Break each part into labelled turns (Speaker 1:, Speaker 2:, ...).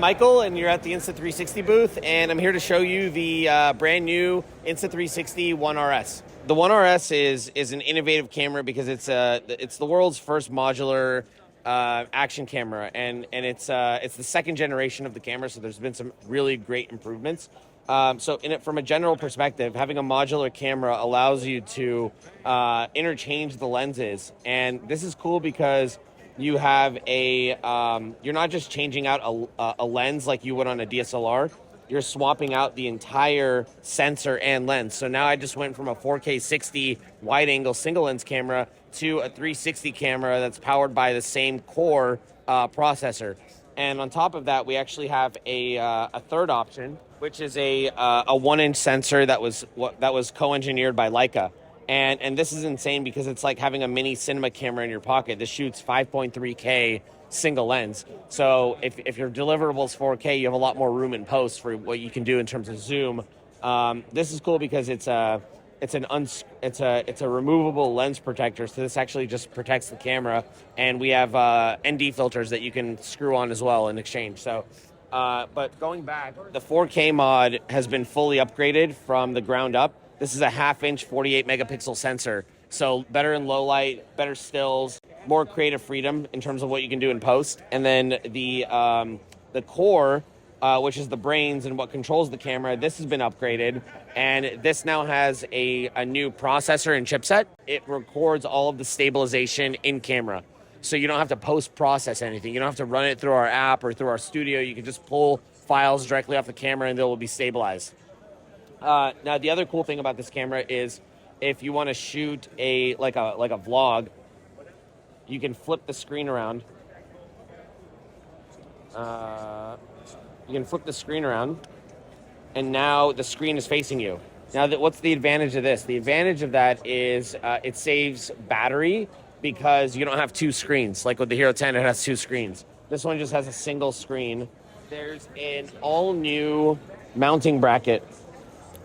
Speaker 1: Michael, and you're at the Insta360 booth, and I'm here to show you the brand new Insta360 ONE RS. The ONE RS is an innovative camera because it's the world's first modular action camera, and it's the second generation of the camera, so there's been some really great improvements. So from a general perspective, having a modular camera allows you to interchange the lenses, and this is cool because you have you're not just changing out a lens like you would on a DSLR. You're swapping out the entire sensor and lens. So now I just went from a 4K 60 wide angle single lens camera to a 360 camera that's powered by the same core processor. And on top of that, we actually have a third option, which is a 1-inch sensor that was co-engineered by Leica. And this is insane because it's like having a mini cinema camera in your pocket. This shoots 5.3K single lens. So if your deliverable is 4K, you have a lot more room in post for what you can do in terms of zoom. This is cool because it's a removable lens protector. So this actually just protects the camera, and we have ND filters that you can screw on as well in exchange. So, but going back, the 4K mod has been fully upgraded from the ground up. This is a 1/2-inch 48 megapixel sensor. So better in low light, better stills, more creative freedom in terms of what you can do in post. And then the core, which is the brains and what controls the camera, this has been upgraded. And this now has a new processor and chipset. It records all of the stabilization in camera. So you don't have to post-process anything. You don't have to run it through our app or through our studio. You can just pull files directly off the camera and they will be stabilized. Now, the other cool thing about this camera is if you want to shoot like a vlog, you can flip the screen around. And now the screen is facing you. Now, what's the advantage of this? The advantage of that is it saves battery because you don't have two screens. Like with the Hero 10, it has two screens. This one just has a single screen. There's an all-new mounting bracket.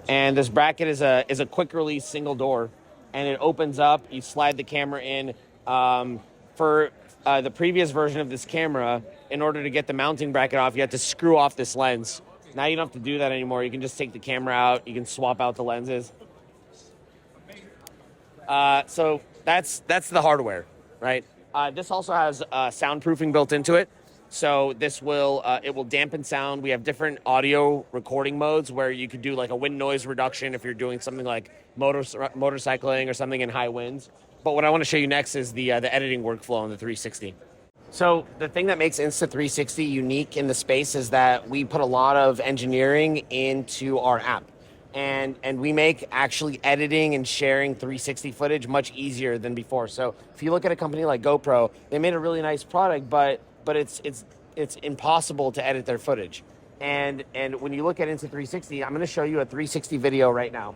Speaker 1: And this bracket is a quick release single door, and it opens up. You slide the camera in. For the previous version of this camera, in order to get the mounting bracket off, you had to screw off this lens. Now you don't have to do that anymore. You can just take the camera out. You can swap out the lenses. So that's the hardware, right? This also has soundproofing built into it. So this will dampen sound. We have different audio recording modes where you could do like a wind noise reduction if you're doing something like motorcycling or something in high winds. But what I want to show you next is the editing workflow on the 360. So the thing that makes Insta360 unique in the space is that we put a lot of engineering into our app. And we make actually editing and sharing 360 footage much easier than before. So if you look at a company like GoPro, they made a really nice product, but it's impossible to edit their footage. And when you look at Insta360, I'm going to show you a 360 video right now.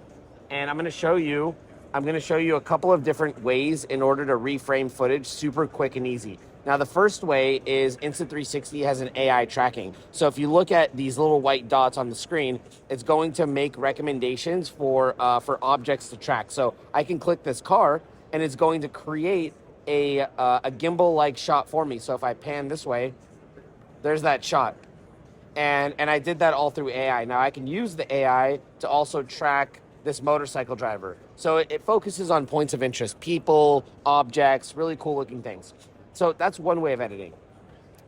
Speaker 1: And I'm going to show you a couple of different ways in order to reframe footage super quick and easy. Now, the first way is Insta360 has an AI tracking. So if you look at these little white dots on the screen, it's going to make recommendations for objects to track. So I can click this car, and it's going to create a gimbal-like shot for me. So if I pan this way, there's that shot. And I did that all through AI. Now I can use the AI to also track this motorcycle driver. So it focuses on points of interest, people, objects, really cool looking things. So that's one way of editing.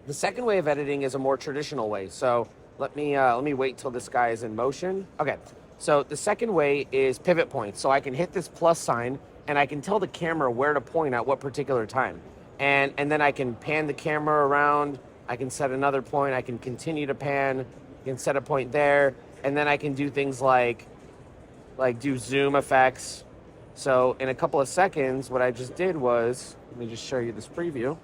Speaker 1: The second way of editing is a more traditional way. So let me wait till this guy is in motion. Okay, so the second way is pivot points. So I can hit this plus sign and I can tell the camera where to point at what particular time. And then I can pan the camera around. I can set another point. I can continue to pan. I can set a point there. And then I can do things like do zoom effects. So in a couple of seconds, what I just did was, let me just show you this preview.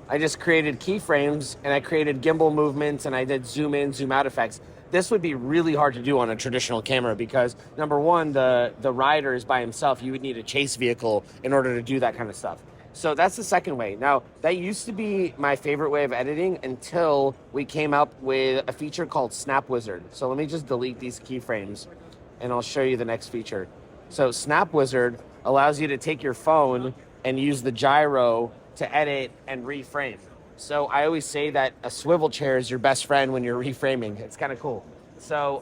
Speaker 1: I just created keyframes and I created gimbal movements and I did zoom in, zoom out effects. This would be really hard to do on a traditional camera because number one, the rider is by himself. You would need a chase vehicle in order to do that kind of stuff. So that's the second way. Now, that used to be my favorite way of editing until we came up with a feature called Snap Wizard. So let me just delete these keyframes and I'll show you the next feature. So Snap Wizard allows you to take your phone and use the gyro to edit and reframe. So I always say that a swivel chair is your best friend when you're reframing. It's kind of cool. So,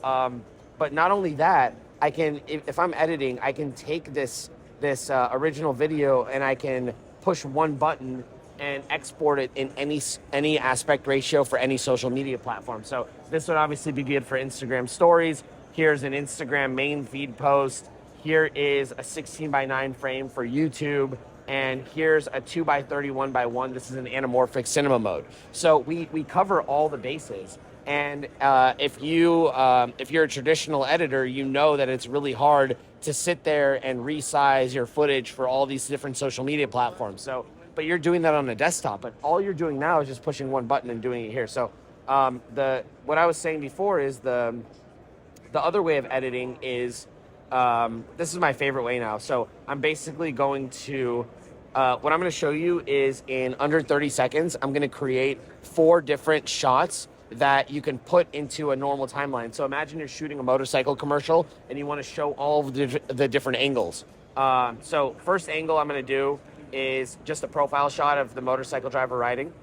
Speaker 1: but not only that, I can, if I'm editing, I can take this original video and I can push one button and export it in any aspect ratio for any social media platform. So this would obviously be good for Instagram stories. Here's an Instagram main feed post. Here is a 16:9 frame for YouTube. And here's a 2x30 1x1. This is an anamorphic cinema mode. So we cover all the bases. And if you're a traditional editor, you know that it's really hard to sit there and resize your footage for all these different social media platforms. So, but you're doing that on a desktop. But all you're doing now is just pushing one button and doing it here. So what I was saying before is the other way of editing is, this is my favorite way now. So I'm basically going to, what I'm going to show you is in under 30 seconds, I'm going to create 4 different shots that you can put into a normal timeline. So imagine you're shooting a motorcycle commercial and you want to show all of the different angles. So first angle I'm going to do is just a profile shot of the motorcycle driver riding.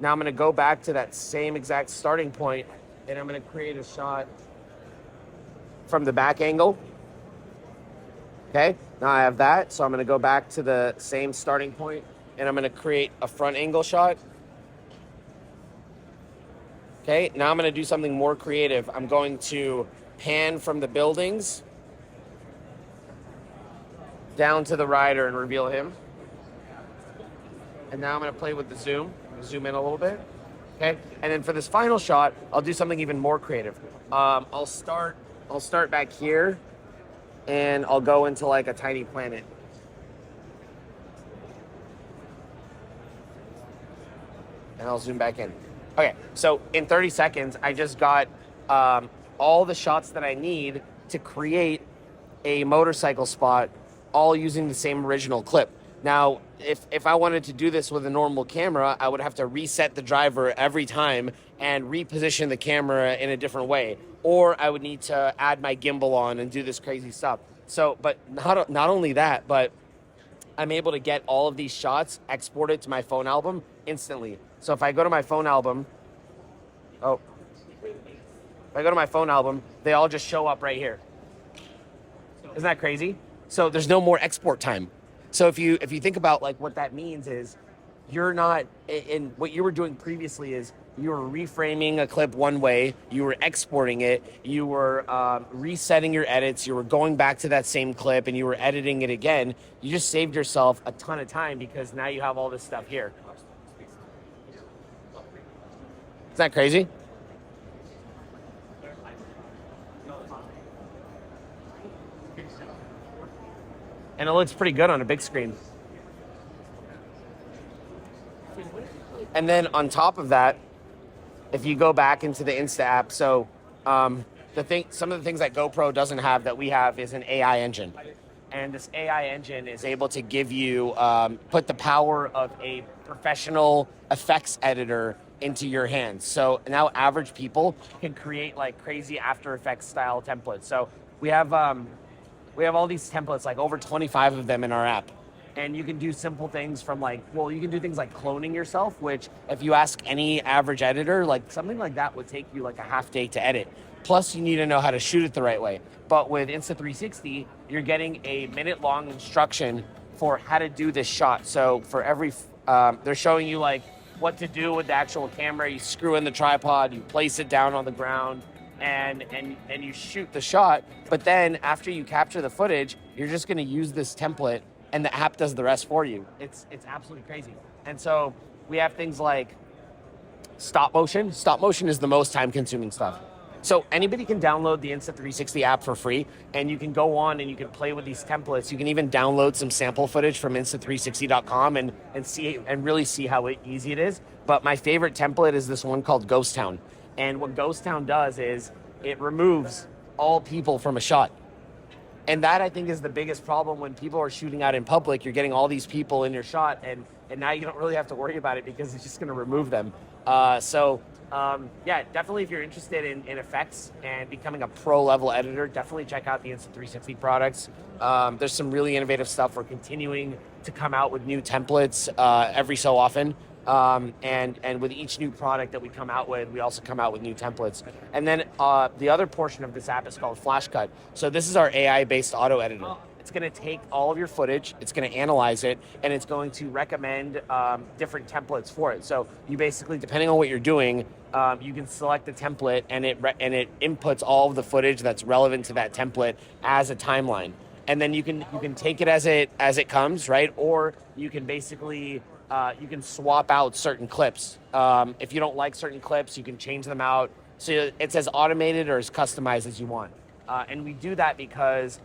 Speaker 1: Now I'm going to go back to that same exact starting point and I'm going to create a shot from the back angle. Okay, now I have that. So I'm going to go back to the same starting point and I'm going to create a front angle shot. Okay, now I'm going to do something more creative. I'm going to pan from the buildings down to the rider and reveal him. And now I'm going to play with the zoom in a little bit. Okay, and then for this final shot, I'll do something even more creative. I'll start back here and I'll go into like a tiny planet. And I'll zoom back in. Okay, so in 30 seconds, I just got all the shots that I need to create a motorcycle spot, all using the same original clip. Now, if I wanted to do this with a normal camera, I would have to reset the driver every time and reposition the camera in a different way. Or I would need to add my gimbal on and do this crazy stuff. So, but not only that, but I'm able to get all of these shots exported to my phone album instantly. So if I go to my phone album, they all just show up right here. Isn't that crazy? So there's no more export time. So if you think about like what that means is you're not in what you were doing previously is you were reframing a clip one way, you were exporting it, you were resetting your edits, you were going back to that same clip and you were editing it again. You just saved yourself a ton of time because now you have all this stuff here. Isn't that crazy? And it looks pretty good on a big screen. And then on top of that, if you go back into the Insta app, so some of the things that GoPro doesn't have that we have is an AI engine. And this AI engine is able to give you, put the power of a professional effects editor into your hands. So now average people can create like crazy After Effects style templates. So we have all these templates, like over 25 of them in our app. And you can do simple things from like, well, you can do things like cloning yourself, which if you ask any average editor, like something like that would take you like a half day to edit. Plus you need to know how to shoot it the right way. But with Insta360, you're getting a minute-long instruction for how to do this shot. So for every, they're showing you like what to do with the actual camera. You screw in the tripod, you place it down on the ground, and you shoot the shot. But then after you capture the footage, you're just gonna use this template and the app does the rest for you. It's absolutely crazy. And so we have things like stop motion. Stop motion is the most time-consuming stuff. So anybody can download the Insta360 app for free, and you can go on and you can play with these templates. You can even download some sample footage from Insta360.com and see and really see how easy it is. But my favorite template is this one called Ghost Town. And what Ghost Town does is it removes all people from a shot. And that, I think, is the biggest problem when people are shooting out in public. You're getting all these people in your shot, and now you don't really have to worry about it because it's just going to remove them. Yeah, definitely if you're interested in effects and becoming a pro-level editor, definitely check out the Insta360 products. There's some really innovative stuff. We're continuing to come out with new templates every so often. And with each new product that we come out with, we also come out with new templates. And then the other portion of this app is called Flash Cut. So this is our AI-based auto editor. It's going to take all of your footage, it's going to analyze it, and it's going to recommend different templates for it. So you basically, depending on what you're doing, you can select the template, and it inputs all of the footage that's relevant to that template as a timeline. And then you can take it as it comes, right? Or you can basically you can swap out certain clips. If you don't like certain clips, you can change them out. So it's as automated or as customized as you want. And we do that because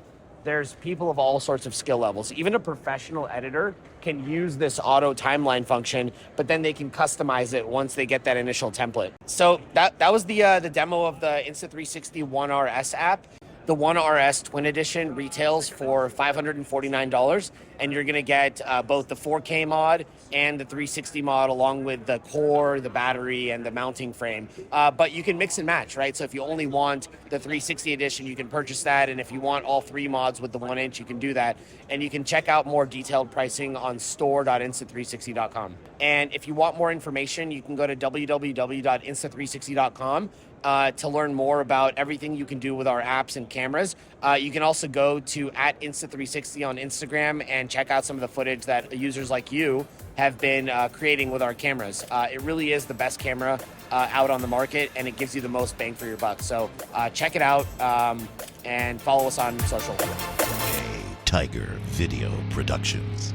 Speaker 1: there's people of all sorts of skill levels. Even a professional editor can use this auto timeline function, but then they can customize it once they get that initial template. So that was the demo of the Insta360 ONE RS app. The ONE RS Twin Edition retails for $549, and you're going to get both the 4K mod and the 360 mod, along with the core, the battery, and the mounting frame. But you can mix and match, right? So if you only want the 360 edition, you can purchase that, and if you want all 3 mods with the 1 inch, you can do that. And you can check out more detailed pricing on store.insta360.com. And if you want more information, you can go to www.insta360.com. To learn more about everything you can do with our apps and cameras. You can also go to @Insta360 on Instagram and check out some of the footage that users like you have been creating with our cameras. It really is the best camera out on the market, and it gives you the most bang for your buck. So check it out and follow us on social.
Speaker 2: Tiger Video Productions.